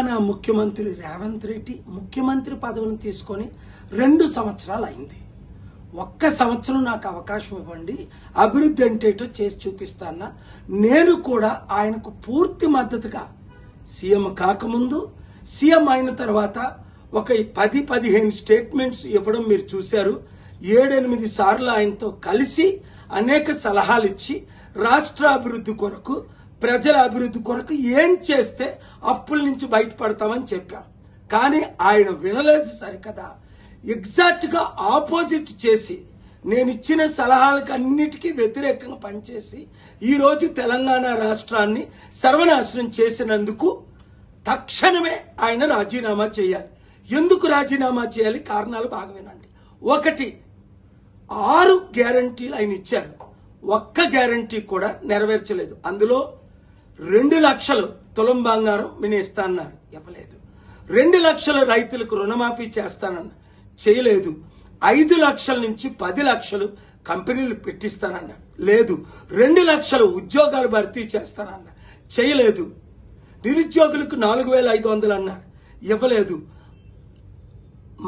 తెలంగాణ ముఖ్యమంత్రి రేవంత్ రెడ్డి ముఖ్యమంత్రి పదవిని తీసుకొని 2 సంవత్సరాలు అయింది. ఒక్క సంవత్సరం నాకు అవకాశం ఇవ్వండి, అభివృద్ధి ఏంటేటో చేసి చూపిస్తానా. నేను కూడా ఆయనకు పూర్తి మద్దతుగా సీఎం కాకముందు, సీఎం అయిన తర్వాత ఒక 10-15 స్టేట్మెంట్స్ ఇవ్వడం మీరు చూశారు. 7-8 సార్లు ఆయనతో కలిసి అనేక సలహాలు ఇచ్చి రాష్ట్ర అభివృద్ధి కొరకు, ప్రజల అభివృద్ధి కొరకు ఏం చేస్తే అప్పుల నుంచి బయటపడతామని చెప్పాం. కానీ ఆయన వినలేదు సరికదా, ఎగ్జాక్ట్ గా ఆపోజిట్ చేసి నేను ఇచ్చిన సలహాలకు అన్నిటికీ వ్యతిరేకంగా పనిచేసి ఈ రోజు తెలంగాణ రాష్ట్రాన్ని సర్వనాశనం చేసినందుకు తక్షణమే ఆయన రాజీనామా చేయాలి. ఎందుకు రాజీనామా చేయాలి? కారణాలు బాగా వినండి. 1, 6 గ్యారంటీలు ఆయన ఇచ్చారు, ఒక్క గ్యారంటీ కూడా నెరవేర్చలేదు. అందులో 2 లక్షలు తులం బంగారం నేను ఇస్తానన్నారు, ఇవ్వలేదు. 2 లక్షల రైతులకు రుణమాఫీ చేస్తానన్న, చేయలేదు. 5 లక్షల నుంచి 10 లక్షలు కంపెనీలు పెట్టిస్తానన్న, లేదు. 2 లక్షల ఉద్యోగాలు భర్తీ చేస్తానన్న, చేయలేదు. నిరుద్యోగులకు 4,500 అన్నారు, ఇవ్వలేదు.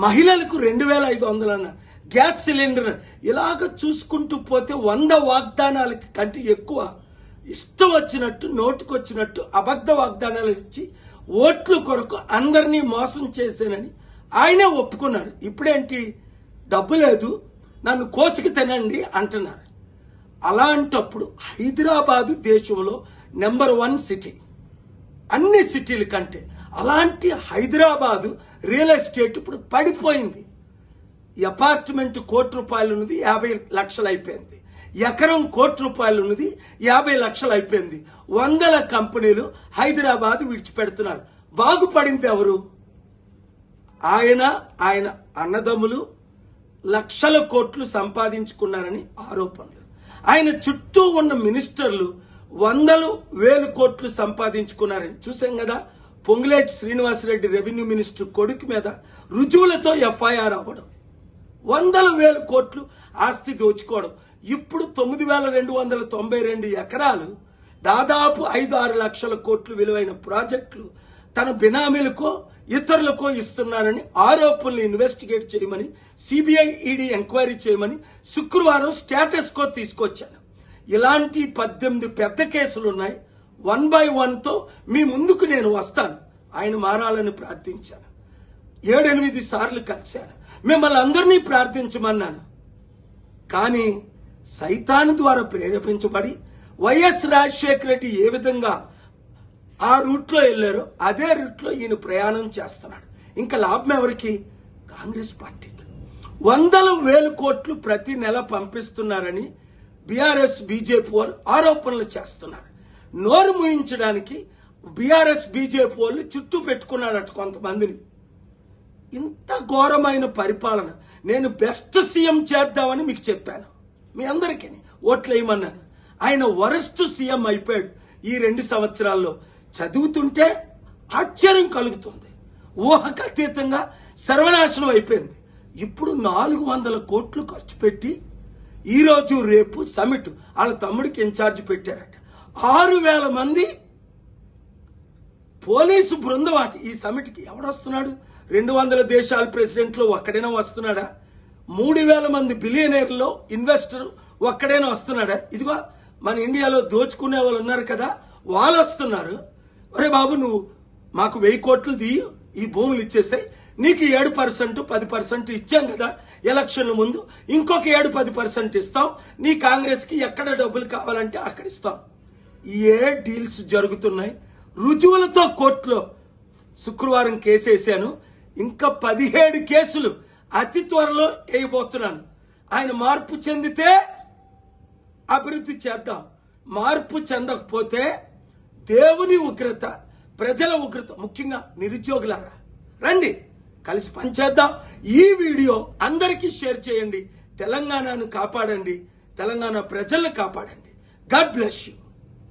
మహిళలకు 2,500 అన్నారు. గ్యాస్ సిలిండర్ ఇలాగ చూసుకుంటూ పోతే 100 వాగ్దానాలకి కంటే ఎక్కువ ఇష్టం వచ్చినట్టు, నోటుకొచ్చినట్టు అబద్ధ వాగ్దానాలు ఇచ్చి ఓట్ల కొరకు అందరినీ మోసం చేశానని ఆయనే ఒప్పుకున్నారు. ఇప్పుడేంటి, డబ్బు లేదు, నన్ను కోసికి తినండి అంటున్నారు. అలాంటప్పుడు హైదరాబాదు దేశంలో నెంబర్ 1 సిటీ, అన్ని సిటీల కంటే. అలాంటి హైదరాబాదు రియల్ ఎస్టేట్ ఇప్పుడు పడిపోయింది. అపార్ట్మెంట్ ₹1,00,000 ఉన్నది 50 లక్షలు అయిపోయింది. ఎకరం ₹1,00,000 ఉన్నది 50 లక్షలు అయిపోయింది. 100 కంపెనీలు హైదరాబాద్ విడిచిపెడుతున్నారు. బాగుపడింది ఎవరు? ఆయన అన్నదమ్ములు లక్షల కోట్లు సంపాదించుకున్నారని ఆరోపణలు. ఆయన చుట్టూ ఉన్న మినిస్టర్లు 100,000 కోట్లు సంపాదించుకున్నారని చూసాం కదా. పొంగులేటి శ్రీనివాసరెడ్డి రెవెన్యూ మినిస్టర్ కొడుకు మీద రుజువులతో ఎఫ్ఐఆర్ అవ్వడం, 100,000 కోట్లు ఆస్తి దోచుకోవడం. ఇప్పుడు 9,292 ఎకరాలు, దాదాపు 5-6 లక్షల కోట్లు విలువైన ప్రాజెక్టులు తన బినామీలకో ఇతరులకో ఇస్తున్నారని ఆరోపణలు ఇన్వెస్టిగేట్ చేయమని, సిబిఐ ఈడీ ఎంక్వైరీ చేయమని శుక్రవారం స్టేటస్ కో తీసుకొచ్చాను. ఇలాంటి 18 పెద్ద కేసులు ఉన్నాయి. 1 by 1తో మీ ముందుకు నేను వస్తాను. ఆయన మారాలని ప్రార్థించాను. 7-8 సార్లు కలిశాను. మిమ్మల్ని అందరినీ ప్రార్థించమన్నాను. కానీ సైతాను ద్వారా ప్రేరేపించబడి వైఎస్ రాజశేఖర రెడ్డి ఏ విధంగా ఆ రూట్లో వెళ్లారో అదే రూట్లో ఈయన ప్రయాణం చేస్తున్నాడు. ఇంకా లాభం ఎవరికి? కాంగ్రెస్ పార్టీకి. 100,000 కోట్లు ప్రతి నెల పంపిస్తున్నారని బీఆర్ఎస్ బీజేపీ వాళ్ళు ఆరోపణలు చేస్తున్నారు. నోరు మూయించడానికి బీఆర్ఎస్ బీజేపీ వాళ్ళు చుట్టూ పెట్టుకున్నారట కొంతమందిని. ఇంత ఘోరమైన పరిపాలన. నేను బెస్ట్ సీఎం చేద్దామని మీకు చెప్పాను, మీ అందరికీ ఓట్లు వేయమన్నాను. ఆయన వరస్ట్ సీఎం అయిపోయాడు ఈ 2 సంవత్సరాల్లో. చదువుతుంటే ఆశ్చర్యం కలుగుతుంది. ఊహకు అతీతంగా సర్వనాశనం అయిపోయింది. ఇప్పుడు 400 కోట్లు ఖర్చు పెట్టి ఈ రోజు రేపు సమిట్ వాళ్ళ తమ్ముడికి ఇన్ఛార్జ్ పెట్టారట. 6,000 మంది పోలీసు బృందం అట. ఈ సమిట్కి ఎవడొస్తున్నాడు? 200 దేశాల ప్రెసిడెంట్లు ఒక్కడైనా వస్తున్నాడా? 3,000 మంది బిలియనీర్లో ఇన్వెస్టర్ ఒక్కడైనా వస్తున్నాడా? ఇదిగో మన ఇండియాలో దోచుకునే వాళ్ళు ఉన్నారు కదా, వాళ్ళు వస్తున్నారు. ఒరే బాబు, నువ్వు మాకు 1000 కోట్లు తీయి, ఈ భూములు ఇచ్చేసాయి, నీకు 7% 10% ఇచ్చాం కదా ఎలక్షన్ల ముందు, ఇంకొక 7-10% ఇస్తాం, నీ కాంగ్రెస్ కి ఎక్కడ డబ్బులు కావాలంటే అక్కడ ఇస్తాం. ఏ డీల్స్ జరుగుతున్నాయి? రుజువులతో కోర్టులో శుక్రవారం కేసు వేశాను. ఇంకా 17 కేసులు అతి త్వరలో వేయబోతున్నాను. ఆయన మార్పు చెందితే అభివృద్ధి చేద్దాం, మార్పు చెందకపోతే దేవుని ఉగ్రత, ప్రజల ఉగ్రత, ముఖ్యంగా నిరుద్యోగులారా రండి కలిసి పనిచేద్దాం. ఈ వీడియో అందరికీ షేర్ చేయండి. తెలంగాణను కాపాడండి, తెలంగాణ ప్రజలను కాపాడండి. God bless you.